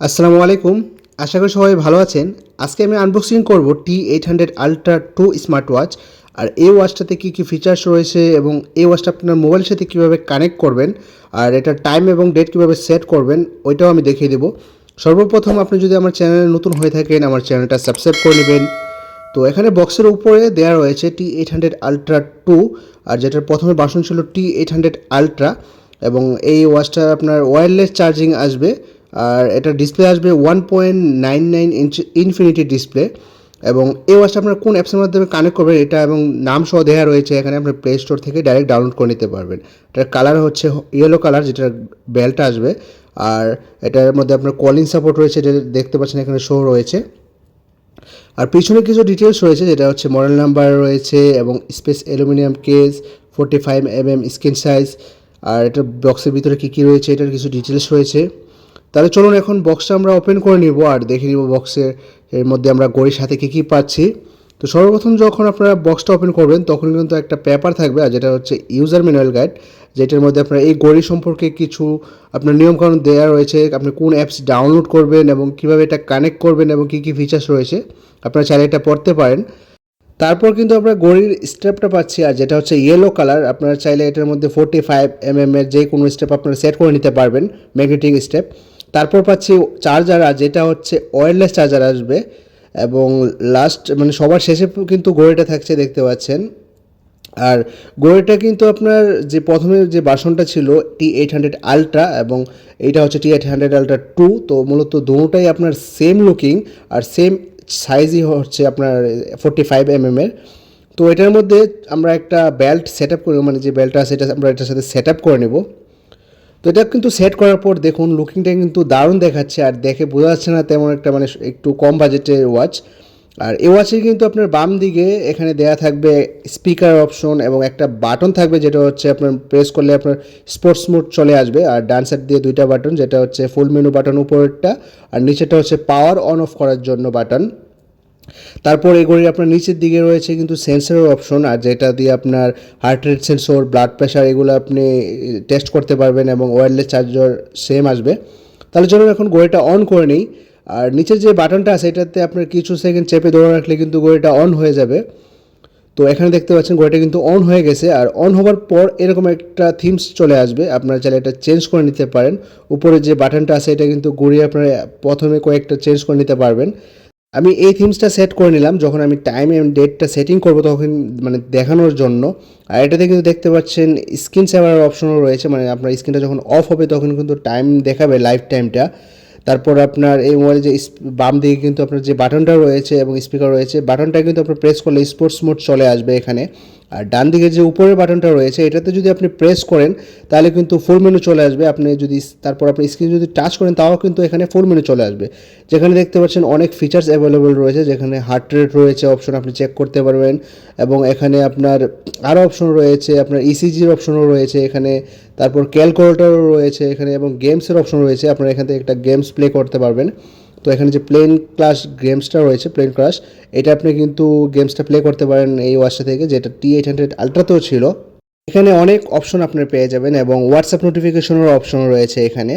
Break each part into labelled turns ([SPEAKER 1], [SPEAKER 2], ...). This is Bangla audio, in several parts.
[SPEAKER 1] আসসালামু আলাইকুম। আশা করি সবাই ভালো আছেন। আজকে আমি আনবক্সিং করব T800 Ultra 2 স্মার্ট ওয়াচ। আর এই ওয়াচটাতে কী ফিচার্স রয়েছে এবং এই ওয়াচটা আপনার মোবাইলের সাথে কীভাবে কানেক্ট করবেন আর এটার টাইম এবং ডেট কীভাবে সেট করবেন ওইটাও আমি দেখিয়ে দেবো। সর্বপ্রথম আপনি যদি আমার চ্যানেলে নতুন হয়ে থাকেন আমার চ্যানেলটা সাবস্ক্রাইব করে নেবেন। তো এখানে বক্সের উপরে দেওয়া রয়েছে T800 Ultra 2 আর যেটার প্রথমে ভার্সন ছিল T800 Ultra এবং এই ওয়াচটা আপনার ওয়্যারলেস চার্জিং আসবে। আর এটা ডিসপ্লে আসবে 1.99 ইঞ্চ ইনফিনিটি ডিসপ্লে এবং এই ওয়াচটা আপনার কোন অ্যাপসের মাধ্যমে কানেক্ট করবেন এটা এবং নাম সহ দেওয়া রয়েছে এখানে। আপনার প্লে স্টোর থেকে ডাইরেক্ট ডাউনলোড করে নিতে পারবেন। এটার কালার হচ্ছে ইয়েলো কালার, যেটার বেলটা আসবে। আর এটার মধ্যে আপনার কলিং সাপোর্ট রয়েছে, যেটা দেখতে পাচ্ছেন এখানে শো রয়েছে। আর পিছনে কিছু ডিটেলস রয়েছে, যেটা হচ্ছে মডেল নাম্বার রয়েছে এবং space aluminium case, 45 screen size. আর এটা বক্সের ভিতরে কী কী রয়েছে এটার কিছু ডিটেলস রয়েছে। তাহলে চলুন এখন বক্সটা আমরা ওপেন করে নিব আর দেখে নিব বক্সের এর মধ্যে আমরা ঘড়ির সাথে কী কী পাচ্ছি। তো সর্বপ্রথম যখন আপনারা বক্সটা ওপেন করবেন তখন কিন্তু একটা পেপার থাকবে, আর যেটা হচ্ছে ইউজার ম্যানুয়াল গাইড, যেটার মধ্যে আপনার এই ঘড়ি সম্পর্কে কিছু আপনার নিয়মকানুন দেওয়া রয়েছে। আপনি কোন অ্যাপস ডাউনলোড করবেন এবং কীভাবে এটা কানেক্ট করবেন এবং কী কী ফিচার্স রয়েছে আপনারা চাইলে এটা পড়তে পারেন। তারপর কিন্তু আমরা ঘড়ির স্টেপটা পাচ্ছি, আর যেটা হচ্ছে ইয়েলো কালার। আপনারা চাইলে এটার মধ্যে 45 এর যে কোনো স্টেপ আপনারা সেট করে নিতে পারবেন, ম্যাগনেটিক স্টেপ। তারপর পাচ্ছি চার্জার, আর যেটা হচ্ছে ওয়্যারলেস চার্জার আসবে। এবং লাস্ট মানে সবার শেষে কিন্তু ঘড়িটা থাকছে, দেখতে পাচ্ছেন। আর ঘড়িটা কিন্তু আপনার যে প্রথমে যে ভার্সনটা ছিল T800 Ultra এবং এইটা হচ্ছে T800 Ultra 2, তো মূলত দুটোটাই আপনার সেম লুকিং আর সেম সাইজই হচ্ছে আপনার 45 এর। তো এটার মধ্যে আমরা একটা বেল্ট সেট আপ করে, মানে যে বেল্টটা আছে এটা আমরা এটার সাথে সেট আপ করে নেব। তো এটা কিন্তু সেট করার পর দেখুন লুকিংটা কিন্তু দারুণ দেখাচ্ছে, আর দেখে বোঝা যাচ্ছে না তেমন একটা মানে একটু কম বাজেটের ওয়াচ। আর এই ওয়াচে কিন্তু আপনার বাম দিকে এখানে দেয়া থাকবে স্পিকার অপশন এবং একটা বাটন থাকবে, যেটা হচ্ছে আপনার প্রেস করলে আপনার স্পোর্টস মোড চলে আসবে। আর ডান সাইড দিয়ে দুইটা বাটন, যেটা হচ্ছে ফুল মেনু বাটন উপরেরটা, আর নিচেটা হচ্ছে পাওয়ার অন অফ করার জন্য বাটন। তারপর এই ঘড়ির আপনার নিচের দিকে রয়েছে কিন্তু সেন্সরের অপশন, আর যেটা দিয়ে আপনার heart rate sensor, blood pressure এগুলো আপনি টেস্ট করতে পারবেন এবং ওয়্যারলেস চার্জার সেম আসবে। তাহলে চলুন এখন ঘড়িটা অন করে নিই। আর নিচের যে বাটনটা আছে এটাতে আপনার কিছু সেকেন্ড চেপে ধরে রাখলে কিন্তু ঘড়িটা অন হয়ে যাবে। তো এখানে দেখতে পাচ্ছেন ঘড়িটা কিন্তু অন হয়ে গেছে, আর অন হওয়ার পর এরকম একটা থিমস চলে আসবে। আপনারা চাইলে এটা চেঞ্জ করে নিতে পারেন। উপরে যে বাটনটা আছে এটা কিন্তু ঘুরিয়ে আপনারা প্রথমে কয়েকটা চেঞ্জ করে নিতে পারবেন। আমি এই থিমসটা সেট করে নিলাম যখন আমি টাইম এবং ডেটটা সেটিং করব তখন মানে দেখানোর জন্য। আর এটাতে কিন্তু দেখতে পাচ্ছেন স্ক্রিন সেভার অপশনও রয়েছে, মানে আপনার স্ক্রিনটা যখন অফ হবে তখন কিন্তু টাইম দেখাবে, লাইফ টাইমটা। তারপর আপনার এই মোবাইলে যে বাম দিকে কিন্তু আপনার যে বাটনটা রয়েছে এবং স্পিকার রয়েছে, বাটনটা কিন্তু আপনার প্রেস করলে স্পোর্টস মোড চলে আসবে এখানে। আর ডান দিকে যে উপরের বাটনটা রয়েছে এটাতে যদি আপনি প্রেস করেন তাহলে কিন্তু ফুল মেনু চলে আসবে। আপনি যদি তারপর আপনি স্ক্রিন যদি টাচ করেন তাও কিন্তু এখানে ফুল মেনু চলে আসবে, যেখানে দেখতে পাচ্ছেন অনেক ফিচার্স অ্যাভেলেবল রয়েছে, যেখানে হার্ট রেট রয়েছে অপশন আপনি চেক করতে পারবেন। এবং এখানে আপনার আরও অপশন রয়েছে, আপনার ইসিজির অপশনও রয়েছে এখানে। তারপর ক্যালকুলেটরও রয়েছে এখানে এবং গেমসের অপশন রয়েছে, আপনারা এখান থেকে একটা গেমস প্লে করতে পারবেন। তো এখানে যে প্লেন ক্লাস গেমসটা রয়েছে, প্লেন ক্রাশ, এটা আপনি কিন্তু গেমসটা প্লে করতে পারেন এই ওয়াচটা থেকে, যেটা T800 আলট্রাতেও ছিল। এখানে অনেক অপশন আপনারা পেয়ে যাবেন এবং হোয়াটসঅ্যাপ নোটিফিকেশনের অপশন রয়েছে এখানে।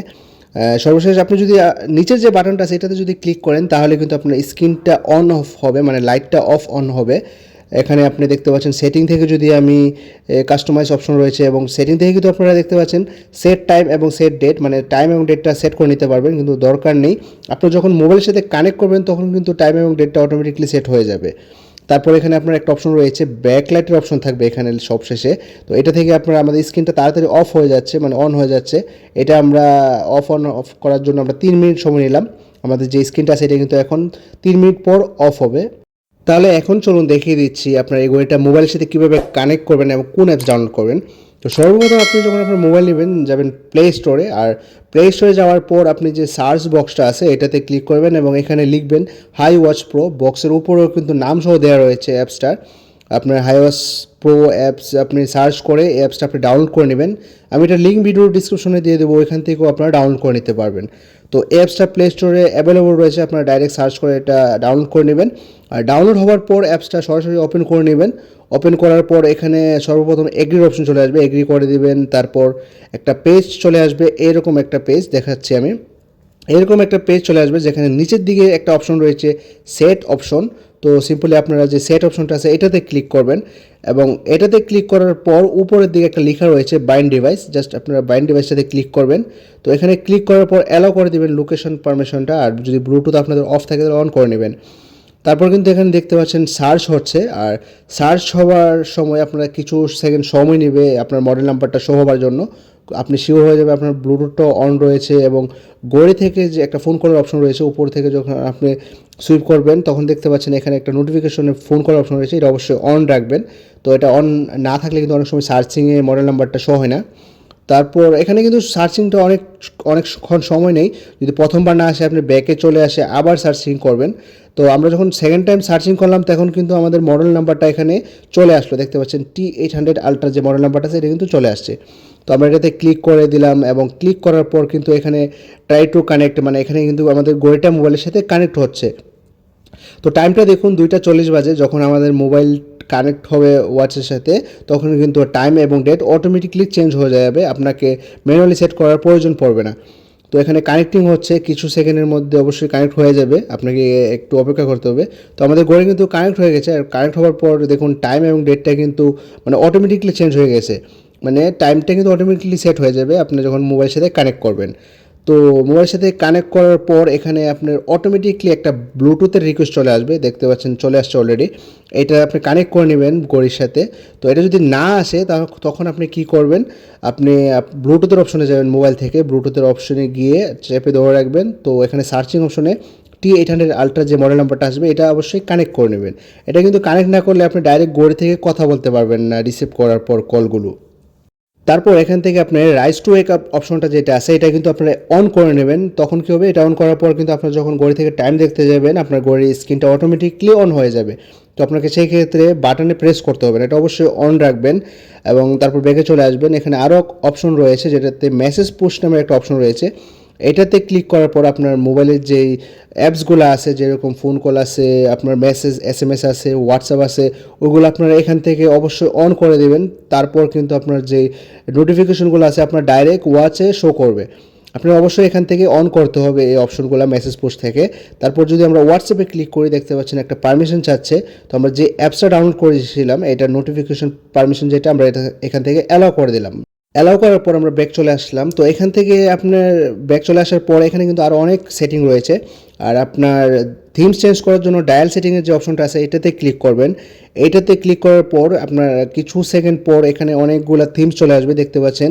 [SPEAKER 1] সর্বশেষ আপনি যদি নিচের যে বাটনটা আছে এটাতে যদি ক্লিক করেন তাহলে কিন্তু আপনার স্ক্রিনটা অন অফ হবে, মানে লাইটটা অফ অন হবে। এখানে আপনি দেখতে পাচ্ছেন সেটিং থেকে যদি আমি কাস্টমাইজ অপশন রয়েছে এবং সেটিং থেকে কিন্তু আপনারা দেখতে পাচ্ছেন সেট টাইম এবং সেট ডেট, মানে টাইম এবং ডেটটা সেট করে নিতে পারবেন, কিন্তু দরকার নেই। আপনি যখন মোবাইলের সাথে কানেক্ট করবেন তখন কিন্তু টাইম এবং ডেটটা অটোমেটিকলি সেট হয়ে যাবে। তারপর এখানে আপনার একটা অপশন রয়েছে ব্যাকলাইটের অপশন থাকবে এখানে সবশেষে। তো এটা থেকে আপনার আমাদের স্ক্রিনটা তাড়াতাড়ি অফ হয়ে যাচ্ছে, মানে অন হয়ে যাচ্ছে। এটা আমরা অফ করার জন্য আমরা 3 মিনিট সময় নিলাম। আমাদের যে স্ক্রিনটা আছে এটা কিন্তু এখন 3 মিনিট পর অফ হবে। তাহলে এখন চলুন দেখিয়ে দিচ্ছি আপনার এই ঘড়িটা মোবাইলের সাথে কীভাবে কানেক্ট করবেন এবং কোন অ্যাপস ডাউনলোড করবেন। তো সর্বপ্রথম আপনি যখন আপনার মোবাইল নেবেন যাবেন প্লে স্টোরে, আর প্লে স্টোরে যাওয়ার পর আপনি যে সার্চ বক্সটা আছে এটাতে ক্লিক করবেন এবং এখানে লিখবেন হাই ওয়াচ প্রো। বক্সের উপরেও কিন্তু নাম সহ দেওয়া রয়েছে অ্যাপসটার। আপনার হাই ওয়াচ প্রো অ্যাপস আপনি সার্চ করে এই অ্যাপসটা আপনি ডাউনলোড করে নেবেন। আমি এটা লিঙ্ক ভিডিও ডিসক্রিপশনে দিয়ে দেবো, ওইখান থেকেও আপনারা ডাউনলোড করে নিতে পারবেন। তো অ্যাপসটা প্লে স্টোরে অ্যাভেলেবল রয়েছে, আপনারা ডাইরেক্ট সার্চ করে এটা ডাউনলোড করে নেবেন। আর ডাউনলোড হওয়ার পর অ্যাপসটা সরাসরি ওপেন করে নেবেন। ওপেন করার পর এখানে সর্বপ্রথম এগ্রির অপশন চলে আসবে, এগ্রি করে দিবেন। তারপর একটা পেজ চলে আসবে, এরকম একটা পেজ দেখাচ্ছি আমি। এরকম একটা পেজ চলে আসবে যেখানে নিচের দিকে একটা অপশন রয়েছে সেট অপশন। তো সিম্পলি আপনারা যে সেট অপশনটা আছে এটাতে ক্লিক করবেন এবং এটাতে ক্লিক করার পর উপরের দিকে একটা লেখা রয়েছে বাইন্ড ডিভাইস, জাস্ট আপনারা বাইন্ড ডিভাইসটাতে ক্লিক করবেন। তো এখানে ক্লিক করার পর অ্যালাউ করে দেবেন লোকেশন পারমিশনটা, আর যদি ব্লুটুথ আপনাদের অফ থাকে তাহলে অন করে নেবেন। তারপর কিন্তু এখানে দেখতে পাচ্ছেন সার্চ হচ্ছে, আর সার্চ হওয়ার সময় আপনারা কিছু সেকেন্ড সময় নেবে আপনার মডেল নাম্বারটা শো হওয়ার জন্য। আপনি শিওর হয়ে যাবে আপনার ব্লুটুথটাও অন রয়েছে এবং ঘড়ি থেকে যে একটা ফোন করার অপশন রয়েছে উপর থেকে যখন আপনি সুইপ করবেন তখন দেখতে পাচ্ছেন এখানে একটা নোটিফিকেশনে ফোন করার অপশন রয়েছে, এটা অবশ্যই অন রাখবেন। তো এটা অন না থাকলে কিন্তু অনেক সময় সার্চিংয়ে মডেল নাম্বারটা শো হয় না। তারপর এখানে কিন্তু সার্চিংটা অনেকক্ষণ সময় নেই, যদি প্রথমবার না আসে আপনি ব্যাকে চলে আসে আবার সার্চিং করবেন। তো আমরা যখন সেকেন্ড টাইম সার্চিং করলাম তখন কিন্তু আমাদের মডেল নাম্বারটা এখানে চলে আসলো, দেখতে পাচ্ছেন T800 আলট্রা যে মডেল নাম্বারটা আছে এটা কিন্তু চলে আসছে। তো আমরা এটাতে ক্লিক করে দিলাম এবং ক্লিক করার পর কিন্তু এখানে ট্রাই টু কানেক্ট, মানে এখানে কিন্তু আমাদের ঘড়িটা মোবাইলের সাথে কানেক্ট হচ্ছে। তো টাইমটা দেখুন 2:40 বাজে, যখন আমাদের মোবাইল কানেক্ট হবে ওয়াচের সাথে তখন কিন্তু টাইম এবং ডেট অটোমেটিকলি চেঞ্জ হয়ে যাবে, আপনাকে ম্যানুয়ালি সেট করার প্রয়োজন পড়বে না। তো এখানে কানেক্টিং হচ্ছে, কিছু সেকেন্ডের মধ্যে অবশ্যই কানেক্ট হয়ে যাবে, আপনাকে একটু অপেক্ষা করতে হবে। তো আমাদের ঘড়ি কিন্তু কানেক্ট হয়ে গেছে, আর কানেক্ট হওয়ার পর দেখুন টাইম এবং ডেটটা কিন্তু মানে অটোমেটিকলি চেঞ্জ হয়ে গেছে, মানে টাইমটা কিন্তু অটোমেটিকলি সেট হয়ে যাবে আপনি যখন মোবাইলের সাথে কানেক্ট করবেন। তো মোবাইলের সাথে কানেক্ট করার পর এখানে আপনার অটোমেটিকলি একটা ব্লুটুথের রিকোয়েস্ট চলে আসবে, দেখতে পাচ্ছেন চলে আসছে অলরেডি। এটা আপনি কানেক্ট করে নেবেন ঘড়ির সাথে। তো এটা যদি না আসে তখন আপনি কি করবেন, আপনি ব্লুটুথের অপশনে যাবেন, মোবাইল থেকে ব্লুটুথের অপশনে গিয়ে চেপে ধরে রাখবেন। তো এখানে সার্চিং অপশনে T800 আলট্রা যে মডেল নাম্বারটা আসবে এটা অবশ্যই কানেক্ট করে নেবেন। এটা কিন্তু কানেক্ট না করলে আপনি ডাইরেক্ট ঘড়ি থেকে কথা বলতে পারবেন না রিসিভ করার পর কলগুলো। তারপর এখান থেকে আপনার রাইজ টু ওয়েক আপ অপশনটা যেটা আছে এটা কিন্তু আপনারা অন করে নেবেন। তখন কী হবে, এটা অন করার পর কিন্তু আপনার যখন ঘড়ি থেকে টাইম দেখতে যাবেন আপনার ঘড়ির স্ক্রিনটা অটোমেটিকলি অন হয়ে যাবে। তো আপনাকে সেই ক্ষেত্রে বাটনে প্রেস করতে হবে না, এটা অবশ্যই অন রাখবেন এবং তারপর ব্যাকে চলে আসবেন। এখানে আরও অপশন রয়েছে যেটাতে মেসেজ পুশ নামের একটা অপশন রয়েছে, এটাতে ক্লিক করার পর আপনার মোবাইলের যেই অ্যাপসগুলো আছে যেরকম ফোন কল আছে, আপনার মেসেজ SMS আছে, হোয়াটসঅ্যাপ আছে, ওগুলো আপনারা এখান থেকে অবশ্যই অন করে দেবেন। তারপর কিন্তু আপনার যে নোটিফিকেশনগুলো আছে আপনার ডাইরেক্ট ওয়াচে শো করবে। আপনার অবশ্যই এখান থেকে অন করতে হবে এই অপশনগুলো মেসেজ পোস্ট থেকে। তারপর যদি আমরা হোয়াটসঅ্যাপে ক্লিক করি দেখতে পাচ্ছেন একটা পারমিশন চাচ্ছে। তো আমরা যে অ্যাপসটা ডাউনলোড করেছিলাম এটা নোটিফিকেশন পারমিশন যেটা আমরা এটা এখান থেকে অ্যালাউ করে দিলাম। অ্যালাউ করার পর আমরা ব্যাক চলে আসলাম। তো এখান থেকে আপনার ব্যাক চলে আসার পর এখানে কিন্তু আরও অনেক সেটিং রয়েছে, আর আপনার থিমস চেঞ্জ করার জন্য ডায়াল সেটিংয়ের যে অপশনটা আছে এটাতে ক্লিক করবেন। এইটাতে ক্লিক করার পর আপনার কিছু সেকেন্ড পর এখানে অনেকগুলো থিমস চলে আসবে, দেখতে পাচ্ছেন।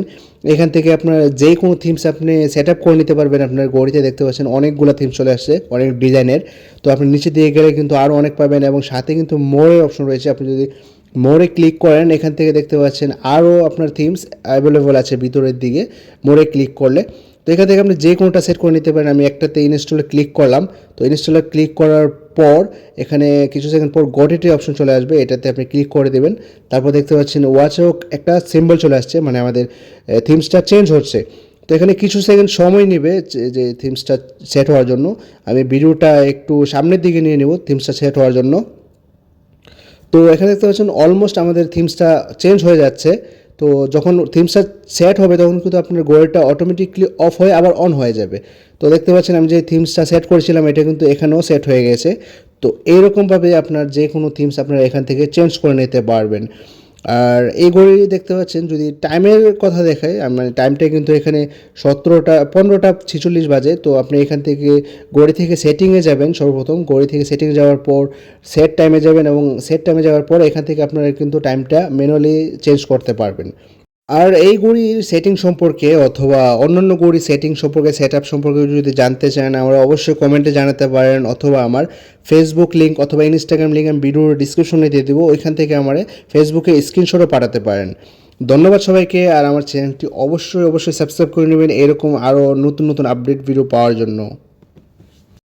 [SPEAKER 1] এখান থেকে আপনার যে কোনো থিমস আপনি সেট আপ করে নিতে পারবেন আপনার ঘড়িতে, দেখতে পাচ্ছেন অনেকগুলো থিমস চলে আসছে অনেক ডিজাইনের। তো আপনি নিচে দিয়ে গেলে কিন্তু আরও অনেক পাবেন এবং সাথে কিন্তু মোরের অপশন রয়েছে, আপনি যদি মোরে ক্লিক করেন এখান থেকে দেখতে পাচ্ছেন আরও আপনার থিমস অ্যাভেলেবল আছে ভিতরের দিকে মোরে ক্লিক করলে। তো এখান থেকে আপনি যে কোনোটা সেট করে নিতে পারেন। আমি একটাতে ইনস্টলে ক্লিক করলাম। তো ইনস্টলে ক্লিক করার পর এখানে কিছু সেকেন্ড পর গট ইট অপশন চলে আসবে, এটাতে আপনি ক্লিক করে দেবেন। তারপর দেখতে পাচ্ছেন ওয়াচেও একটা সিম্বল চলে আসছে, মানে আমাদের থিমসটা চেঞ্জ হচ্ছে। তো এখানে কিছু সেকেন্ড সময় নেবে যে থিমসটা সেট হওয়ার জন্য। আমি ভিডিওটা একটু সামনের দিকে নিয়ে নেব থিমসটা সেট হওয়ার জন্য। তো এখানে দেখতে পাচ্ছেন অলমোস্ট আমাদের থিমসটা চেঞ্জ হয়ে যাচ্ছে। তো যখন থিমসটা সেট হবে তখন কিন্তু আপনার ঘড়িটা অটোমেটিকলি অফ হয়ে আবার অন হয়ে যাবে। তো দেখতে পাচ্ছেন আমি যে থিমসটা সেট করেছিলাম এটা কিন্তু এখানেও সেট হয়ে গেছে। তো এইরকমভাবে আপনার যে কোনো থিমস আপনারা এখান থেকে চেঞ্জ করে নিতে পারবেন। আর এই ঘড়ি দেখতে পাচ্ছেন যদি টাইমের কথা দেখায়, মানে টাইমটা কিন্তু এখানে 15:46 বাজে। তো আপনি এখান থেকে ঘড়ি থেকে সেটিংয়ে যাবেন, সর্বপ্রথম ঘড়ি থেকে সেটিংয়ে যাওয়ার পর সেট টাইমে যাবেন এবং সেট টাইমে যাওয়ার পর এখান থেকে আপনারা কিন্তু টাইমটা ম্যানুয়ালি চেঞ্জ করতে পারবেন। আর এই ঘড়ির সেটিং সম্পর্কে অথবা অন্যান্য ঘড়ির সেটিং সম্পর্কে সেট আপ সম্পর্কে যদি জানতে চান আমরা অবশ্যই কমেন্টে জানাতে পারেন, অথবা আমার ফেসবুক লিঙ্ক অথবা ইনস্টাগ্রাম লিঙ্ক আমি ভিডিওর ডিসক্রিপশনে দিয়ে দেবো, ওইখান থেকে আমার ফেসবুকে স্ক্রিনশটও পাঠাতে পারেন। ধন্যবাদ সবাইকে, আর আমার চ্যানেলটি অবশ্যই সাবস্ক্রাইব করে নেবেন এরকম আরও নতুন নতুন আপডেট ভিডিও পাওয়ার জন্য।